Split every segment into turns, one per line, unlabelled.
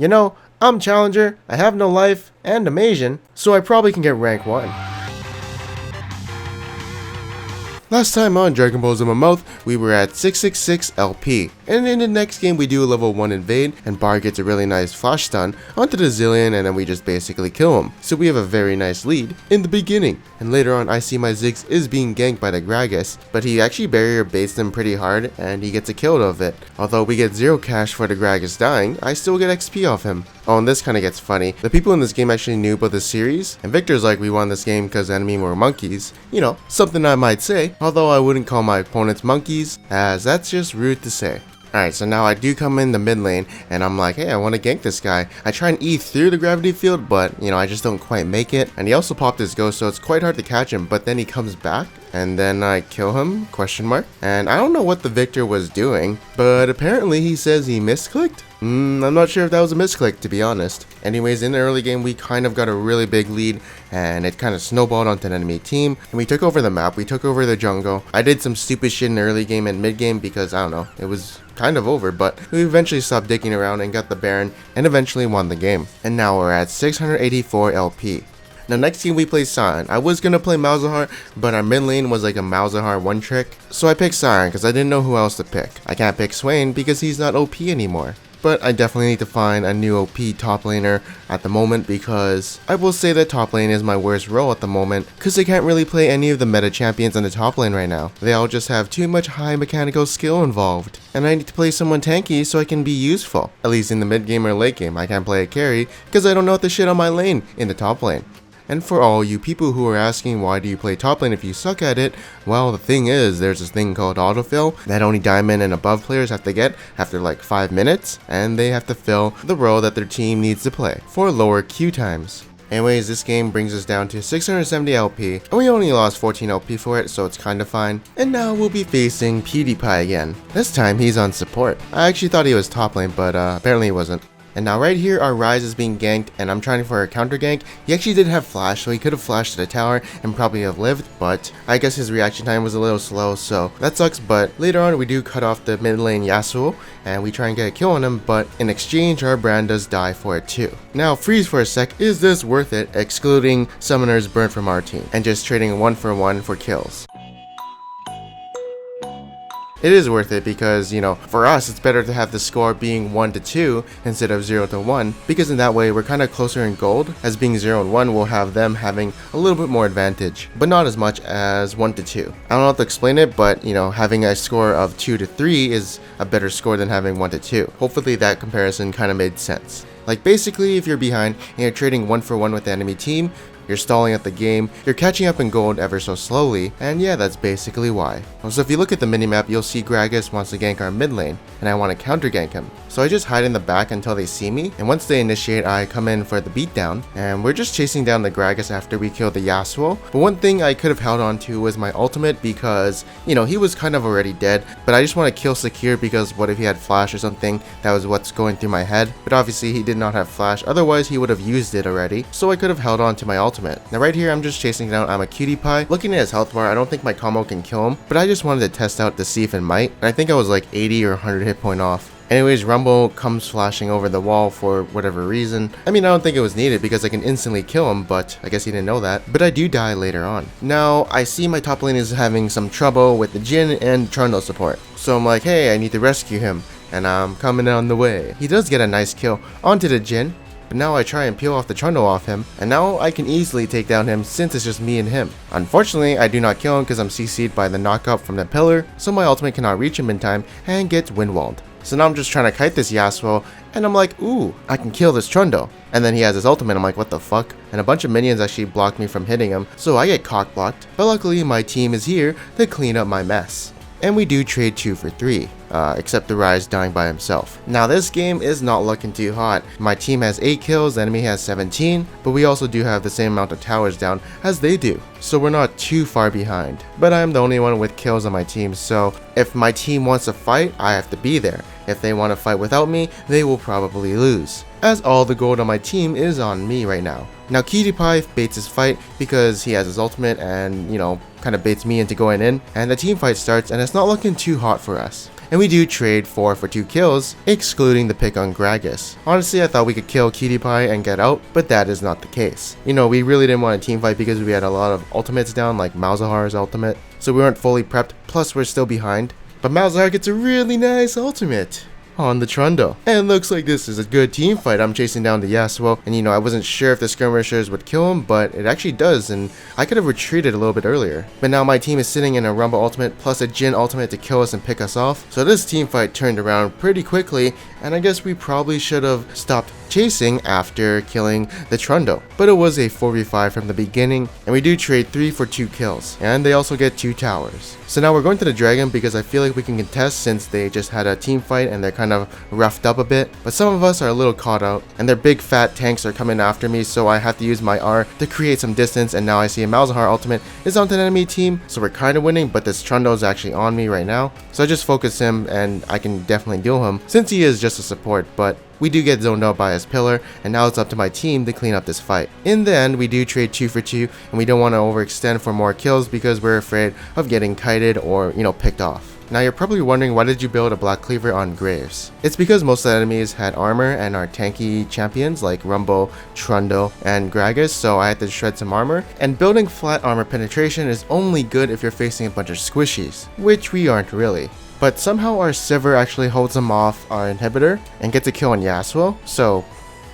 You know, I'm Challenger, I have no life, and I'm Asian, so I probably can get rank 1. Last time on Dragon Balls in my mouth, we were at 666 LP, and in the next game we do a level 1 invade, and Bar gets a really nice flash stun onto the Zillion, and then we just basically kill him. So we have a very nice lead in the beginning, and later on I see my Ziggs is being ganked by the Gragas, but he actually barrier baits them pretty hard, and he gets a kill out of it. Although we get 0 cash for the Gragas dying, I still get XP off him. Oh, and this kind of gets funny. The people in this game actually knew about the series, and Victor's like, we won this game because the enemy were monkeys. You know, something I might say, although I wouldn't call my opponents monkeys, as that's just rude to say. Alright, so now I do come in the mid lane, and I'm like, hey, I want to gank this guy. I try and E through the gravity field, but, you know, I just don't quite make it. And he also popped his ghost, so it's quite hard to catch him, but then he comes back, and then I kill him, question mark. And I don't know what the Victor was doing, but apparently he says he misclicked. I'm not sure if that was a misclick, to be honest. Anyways, in the early game, we kind of got a really big lead, and it kind of snowballed onto an enemy team, and we took over the map, we took over the jungle. I did some stupid shit in the early game and mid game because, I don't know, it was kind of over, but we eventually stopped digging around and got the Baron, and eventually won the game. And now we're at 684 LP. Now next game we play Sion. I was gonna play Malzahar, but our mid lane was like a Malzahar one trick, so I picked Sion because I didn't know who else to pick. I can't pick Swain because he's not OP anymore. But I definitely need to find a new OP top laner at the moment, because I will say that top lane is my worst role at the moment, because I can't really play any of the meta champions in the top lane right now. They all just have too much high mechanical skill involved, and I need to play someone tanky so I can be useful. At least in the mid game or late game, I can't play a carry because I don't know what the shit on my lane in the top lane. And for all you people who are asking why do you play top lane if you suck at it, well, the thing is, there's this thing called Autofill that only diamond and above players have to get after like 5 minutes, and they have to fill the role that their team needs to play for lower queue times. Anyways, this game brings us down to 670 LP, and we only lost 14 LP for it, so it's kinda fine. And now we'll be facing PewDiePie again. This time he's on support. I actually thought he was top lane, but apparently he wasn't. And now right here, our Ryze is being ganked, and I'm trying for a counter gank. He actually did have flash, so he could have flashed to the tower and probably have lived, but I guess his reaction time was a little slow, so that sucks. But later on, we do cut off the mid lane Yasuo, and we try and get a kill on him, but in exchange, our brand does die for it too. Now, freeze for a sec, is this worth it, excluding summoners burnt from our team, and just trading 1-for-1 for kills? It is worth it because, you know, for us it's better to have the score being 1-2 instead of 0-1, because in that way we're kind of closer in gold, as being 0-1 will have them having a little bit more advantage, but not as much as 1-2. I don't know how to explain it, but you know, having a score of 2-3 is a better score than having 1-2. Hopefully that comparison kind of made sense. Like basically, if you're behind and you're trading 1-for-1 with the enemy team, you're stalling at the game, you're catching up in gold ever so slowly, and yeah, that's basically why. So if you look at the minimap, you'll see Gragas wants to gank our mid lane, and I want to counter gank him. So I just hide in the back until they see me, and once they initiate, I come in for the beatdown, and we're just chasing down the Gragas after we kill the Yasuo. But one thing I could have held on to was my ultimate, because, you know, he was kind of already dead, but I just want to kill secure because what if he had flash or something? That was what's going through my head. But obviously he did not have flash, otherwise he would have used it already, so I could have held on to my ultimate. Now right here, I'm just chasing down I'm a cutie pie. Looking at his health bar, I don't think my combo can kill him, but I just wanted to test out to see if it might, and I think I was like 80 or 100 hit point off. Anyways, Rumble comes flashing over the wall for whatever reason. I mean, I don't think it was needed because I can instantly kill him, but I guess he didn't know that. But I do die later on. Now, I see my top lane is having some trouble with the Jhin and Trundle support. So I'm like, hey, I need to rescue him, and I'm coming on the way. He does get a nice kill onto the Jhin, but now I try and peel off the Trundle off him, and now I can easily take down him since it's just me and him. Unfortunately, I do not kill him because I'm CC'd by the knockup from the pillar, so my ultimate cannot reach him in time and gets windwalled. So now I'm just trying to kite this Yasuo, and I'm like, ooh, I can kill this Trundle. And then he has his ultimate, I'm like, what the fuck? And a bunch of minions actually blocked me from hitting him, so I get cock blocked. But luckily my team is here to clean up my mess. And we do trade 2 for 3, except the Ryze dying by himself. Now this game is not looking too hot. My team has 8 kills, the enemy has 17, but we also do have the same amount of towers down as they do, so we're not too far behind. But I'm the only one with kills on my team, so if my team wants to fight, I have to be there. If they want to fight without me, they will probably lose, as all the gold on my team is on me right now. Now PewDiePie baits his fight because he has his ultimate and, you know, kind of baits me into going in, and the team fight starts and it's not looking too hot for us. and we do trade 4 for 2 kills, excluding the pick on Gragas. Honestly, I thought we could kill Cutie Pie and get out, but that is not the case. You know, we really didn't want a team fight because we had a lot of ultimates down, like Malzahar's ultimate, so we weren't fully prepped, plus we're still behind. But Malzahar gets a really nice ultimate on the Trundle. And looks like this is a good team fight. I'm chasing down the Yasuo, and you know, I wasn't sure if the skirmishers would kill him, but it actually does, and I could have retreated a little bit earlier. But now my team is sitting in a Rumble ultimate plus a Jhin ultimate to kill us and pick us off. So this team fight turned around pretty quickly, and I guess we probably should have stopped chasing after killing the Trundle. But it was a 4v5 from the beginning, and we do trade 3 for 2 kills, and they also get 2 towers. So now we're going to the Dragon because I feel like we can contest since they just had a team fight and they're kind of roughed up a bit. But some of us are a little caught out, and their big fat tanks are coming after me, so I have to use my R to create some distance. And now I see a Malzahar ultimate is onto an enemy team, so we're kind of winning, but this Trundle is actually on me right now. So I just focus him, and I can definitely deal him since he is just a support, but we do get zoned out by his pillar, and now it's up to my team to clean up this fight. In the end, we do trade 2 for 2, and we don't want to overextend for more kills because we're afraid of getting kited or, you know, picked off. Now you're probably wondering, why did you build a Black Cleaver on Graves? It's because most of the enemies had armor and are tanky champions like Rumble, Trundle, and Gragas, so I had to shred some armor. And building flat armor penetration is only good if you're facing a bunch of squishies, which we aren't really. But somehow our Sivir actually holds him off our inhibitor and gets a kill on Yasuo, so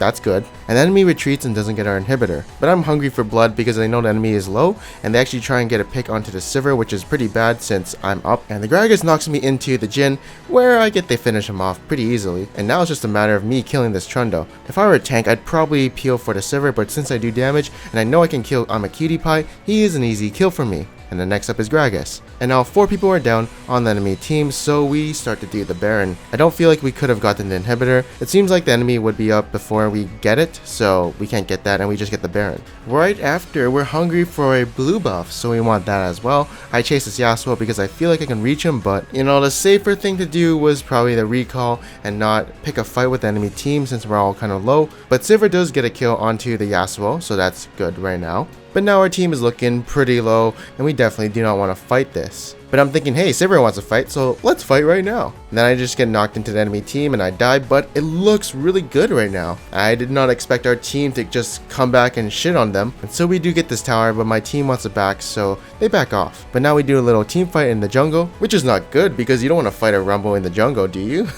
that's good. An enemy retreats and doesn't get our inhibitor. But I'm hungry for blood because I know the enemy is low, and they actually try and get a pick onto the Sivir, which is pretty bad since I'm up. And the Gragas knocks me into the Jhin, where I get to finish him off pretty easily. And now it's just a matter of me killing this Trundle. If I were a tank, I'd probably peel for the Sivir, but since I do damage, and I know I can kill Cutie Pie, he is an easy kill for me. And the next up is Gragas. And now 4 people are down on the enemy team, so we start to do the Baron. I don't feel like we could have gotten the inhibitor. It seems like the enemy would be up before we get it, so we can't get that and we just get the Baron. Right after, we're hungry for a blue buff, so we want that as well. I chase this Yasuo because I feel like I can reach him, but you know, the safer thing to do was probably the recall and not pick a fight with the enemy team since we're all kind of low. But Sivir does get a kill onto the Yasuo, so that's good right now. But now our team is looking pretty low, and we definitely do not want to fight this. But I'm thinking, hey, Sivir wants to fight, so let's fight right now. And then I just get knocked into the enemy team and I die, but it looks really good right now. I did not expect our team to just come back and shit on them. And so we do get this tower, but my team wants it back, so they back off. But now we do a little team fight in the jungle, which is not good because you don't want to fight a Rumble in the jungle, do you?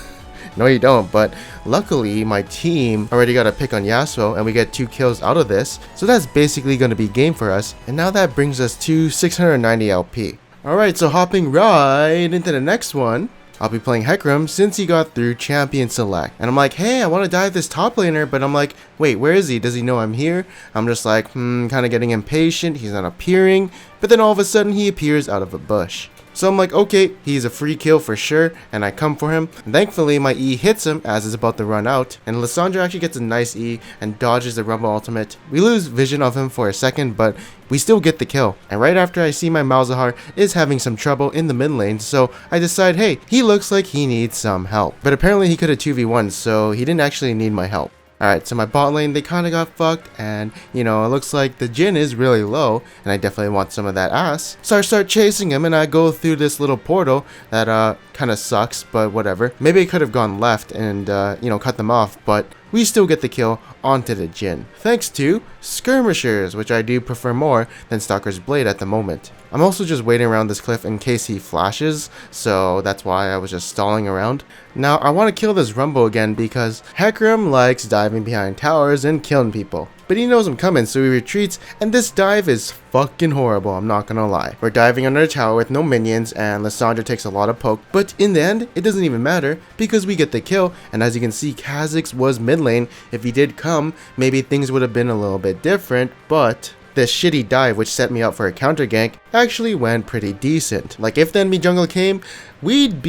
No, you don't, but luckily my team already got a pick on Yasuo and we get 2 kills out of this, so that's basically going to be game for us. And now that brings us to 690 LP. Alright, so hopping right into the next one, I'll be playing Hecarim since he got through Champion Select. And I'm like, hey, I want to dive this top laner, but I'm like, wait, where is he? Does he know I'm here? I'm just like, kind of getting impatient, he's not appearing, but then all of a sudden he appears out of a bush. So I'm like, okay, he's a free kill for sure, and I come for him. And thankfully, my E hits him as it's about to run out, and Lissandra actually gets a nice E and dodges the Rumble ultimate. We lose vision of him for a second, but we still get the kill. And right after, I see my Malzahar is having some trouble in the mid lane, so I decide, hey, he looks like he needs some help. But apparently he could have 2v1, so he didn't actually need my help. Alright, so my bot lane, they kind of got fucked, and, you know, it looks like the Jhin is really low, and I definitely want some of that ass. So I start chasing him, and I go through this little portal that, kind of sucks, but whatever. Maybe I could have gone left and, you know, cut them off, but we still get the kill onto the Jhin, thanks to Skirmishers, which I do prefer more than Stalker's Blade at the moment. I'm also just waiting around this cliff in case he flashes, so that's why I was just stalling around. Now, I want to kill this Rumble again because Hecarim likes diving behind towers and killing people. But he knows I'm coming, so he retreats, and this dive is fucking horrible, I'm not gonna lie. We're diving under a tower with no minions, and Lissandra takes a lot of poke, but in the end, it doesn't even matter, because we get the kill, and as you can see, Kha'Zix was mid lane. If he did come, maybe things would have been a little bit different, but this shitty dive, which set me up for a counter gank, actually went pretty decent. Like, if the enemy jungle came, we'd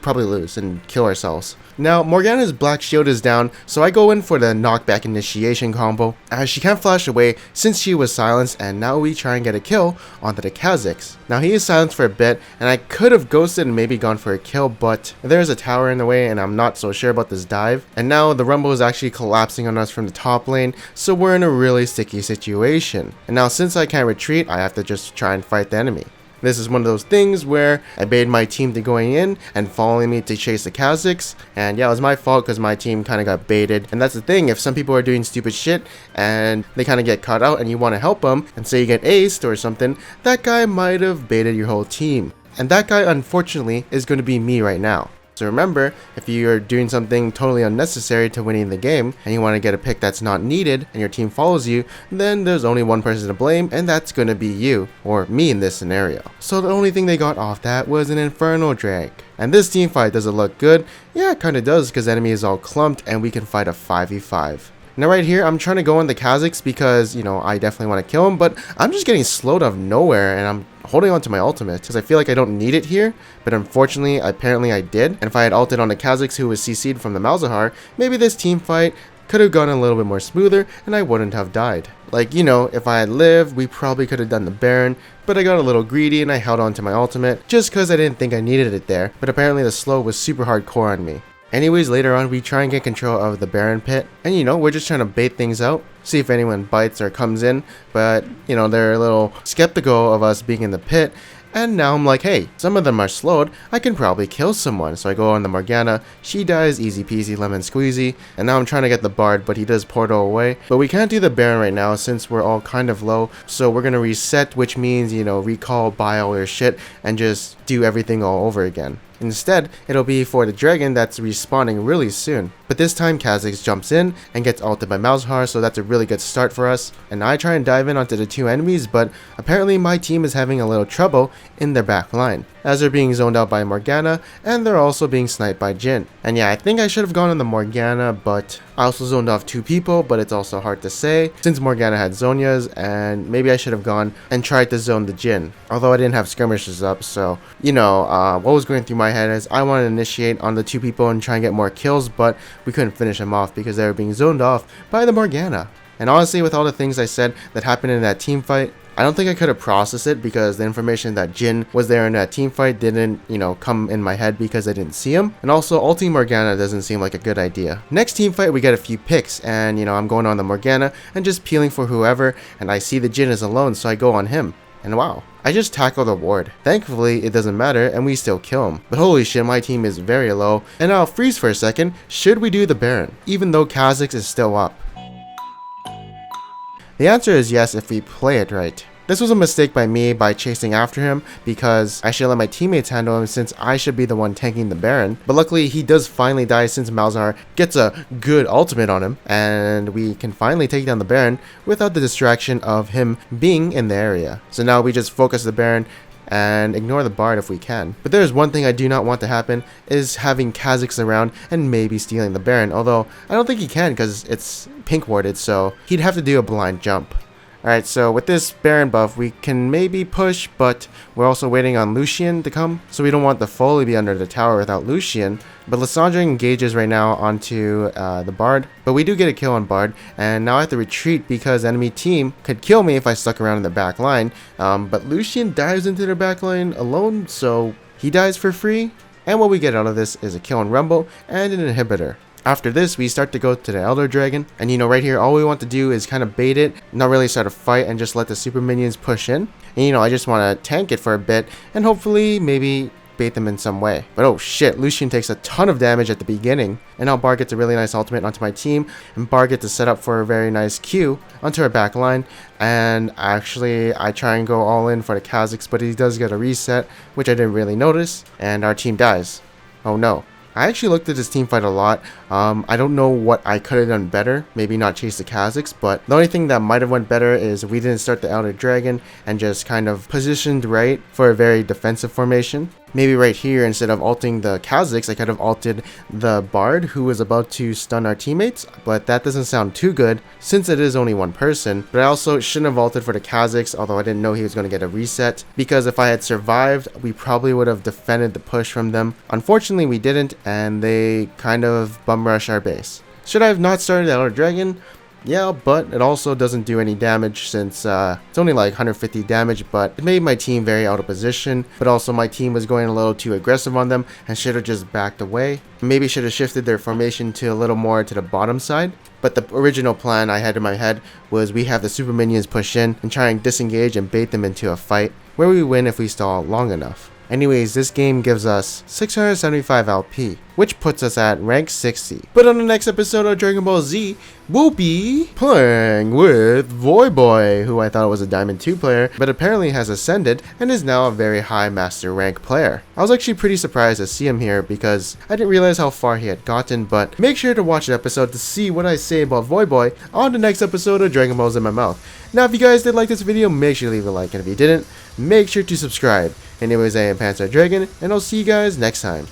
probably lose and kill ourselves. Now, Morgana's black shield is down, so I go in for the knockback initiation combo, as she can't flash away since she was silenced, and now we try and get a kill onto the Kha'Zix. Now, he is silenced for a bit, and I could have ghosted and maybe gone for a kill, but there's a tower in the way, and I'm not so sure about this dive. And now, the Rumble is actually collapsing on us from the top lane, so we're in a really sticky situation. And now, since I can't retreat, I have to just try and fight the enemy. This is one of those things where I baited my team to going in and following me to chase the Kazakhs, and yeah, it was my fault because my team kind of got baited. And that's the thing, if some people are doing stupid shit and they kind of get caught out and you want to help them and say you get aced or something, that guy might have baited your whole team. And that guy, unfortunately, is going to be me right now. So remember, if you're doing something totally unnecessary to winning the game, and you want to get a pick that's not needed, and your team follows you, then there's only one person to blame, and that's going to be you, or me in this scenario. So the only thing they got off that was an Inferno Drag. And this team fight, does it look good? Yeah, it kind of does, because the enemy is all clumped, and we can fight a 5v5. Now right here, I'm trying to go on the Kazakhs because, you know, I definitely want to kill him, but I'm just getting slowed out of nowhere, and I'm holding on to my ultimate because I feel like I don't need it here, but unfortunately, apparently I did. And if I had ulted on the Kazakhs who was CC'd from the Malzahar, maybe this team fight could have gone a little bit more smoother and I wouldn't have died. Like, you know, if I had lived, we probably could have done the Baron, but I got a little greedy and I held on to my ultimate just because I didn't think I needed it there, but apparently the slow was super hardcore on me. Anyways, later on, we try and get control of the Baron pit, and you know, we're just trying to bait things out, see if anyone bites or comes in, but you know, they're a little skeptical of us being in the pit, and now I'm like, hey, some of them are slowed, I can probably kill someone. So I go on the Morgana, she dies, easy peasy lemon squeezy, and now I'm trying to get the Bard, but he does portal away. But we can't do the Baron right now since we're all kind of low, so we're gonna reset, which means, you know, recall, buy all your shit, and just do everything all over again. Instead, it'll be for the dragon that's respawning really soon. But this time, Kazakhs jumps in and gets ulted by Malzahar, so that's a really good start for us. And I try and dive in onto the two enemies, but apparently my team is having a little trouble in their back line, as they're being zoned out by Morgana, and they're also being sniped by Jhin. And yeah, I think I should have gone on the Morgana, but I also zoned off two people, but it's also hard to say, since Morgana had Zhonya's, and maybe I should have gone and tried to zone the Jhin. Although I didn't have skirmishes up, so, you know, what was going through my head is I wanted to initiate on the two people and try and get more kills, but we couldn't finish them off because they were being zoned off by the Morgana. And honestly, with all the things I said that happened in that team fight, I don't think I could have processed it because the information that Jhin was there in that team fight didn't, you know, come in my head because I didn't see him. And also, ulting Morgana doesn't seem like a good idea. Next team fight, we get a few picks, and, you know, I'm going on the Morgana and just peeling for whoever, and I see the Jhin is alone, so I go on him. And wow, I just tackle the ward. Thankfully, it doesn't matter and we still kill him. But holy shit, my team is very low. And I'll freeze for a second. Should we do the Baron, even though Kazakhs is still up? The answer is yes if we play it right. This was a mistake by me by chasing after him because I should let my teammates handle him since I should be the one tanking the Baron. But luckily he does finally die since Malzahar gets a good ultimate on him and we can finally take down the Baron without the distraction of him being in the area. So now we just focus the Baron and ignore the Bard if we can. But there's one thing I do not want to happen is having Kazakhs around and maybe stealing the Baron, although I don't think he can because it's pink warded, so he'd have to do a blind jump. Alright, so with this Baron buff, we can maybe push, but we're also waiting on Lucian to come, so we don't want the Foe to be under the tower without Lucian. But Lissandra engages right now onto the Bard, but we do get a kill on Bard, and now I have to retreat because enemy team could kill me if I stuck around in the back line, but Lucian dives into their back line alone, so he dies for free, and what we get out of this is a kill on Rumble and an inhibitor. After this, we start to go to the Elder Dragon, and you know, right here, all we want to do is kind of bait it, not really start a fight, and just let the super minions push in. And you know, I just want to tank it for a bit, and hopefully, maybe bait them in some way. But oh shit, Lucian takes a ton of damage at the beginning, and now Bard gets a really nice ultimate onto my team, and Bard gets to set up for a very nice Q onto our back line, and actually, I try and go all in for the Kazakhs, but he does get a reset, which I didn't really notice, and our team dies. Oh no. I actually looked at this team fight a lot. I don't know what I could have done better. Maybe not chase the Kazakhs, but the only thing that might have went better is we didn't start the Elder Dragon and just kind of positioned right for a very defensive formation. Maybe right here, instead of ulting the Kazakhs, I could have ulted the Bard who was about to stun our teammates, but that doesn't sound too good since it is only one person. But I also shouldn't have ulted for the Kazakhs, although I didn't know he was going to get a reset, because if I had survived, we probably would have defended the push from them. Unfortunately, we didn't, and they kind of bum rush our base. Should I have not started the Elder Dragon? Yeah, but it also doesn't do any damage since it's only like 150 damage, but it made my team very out of position. But also my team was going a little too aggressive on them and should have just backed away. Maybe should have shifted their formation to a little more to the bottom side. But the original plan I had in my head was we have the super minions push in and try and disengage and bait them into a fight. where we win if we stall long enough. Anyways, this game gives us 675 LP, which puts us at rank 60. But on the next episode of Dragon Ball Z, we'll be playing with Voyboy, who I thought was a Diamond 2 player, but apparently has ascended and is now a very high master rank player. I was actually pretty surprised to see him here because I didn't realize how far he had gotten, but make sure to watch the episode to see what I say about Voyboy on the next episode of Dragon Ball's in my mouth. Now if you guys did like this video, make sure to leave a like, and if you didn't, make sure to subscribe. Anyways, I am Panzer Dragon, and I'll see you guys next time.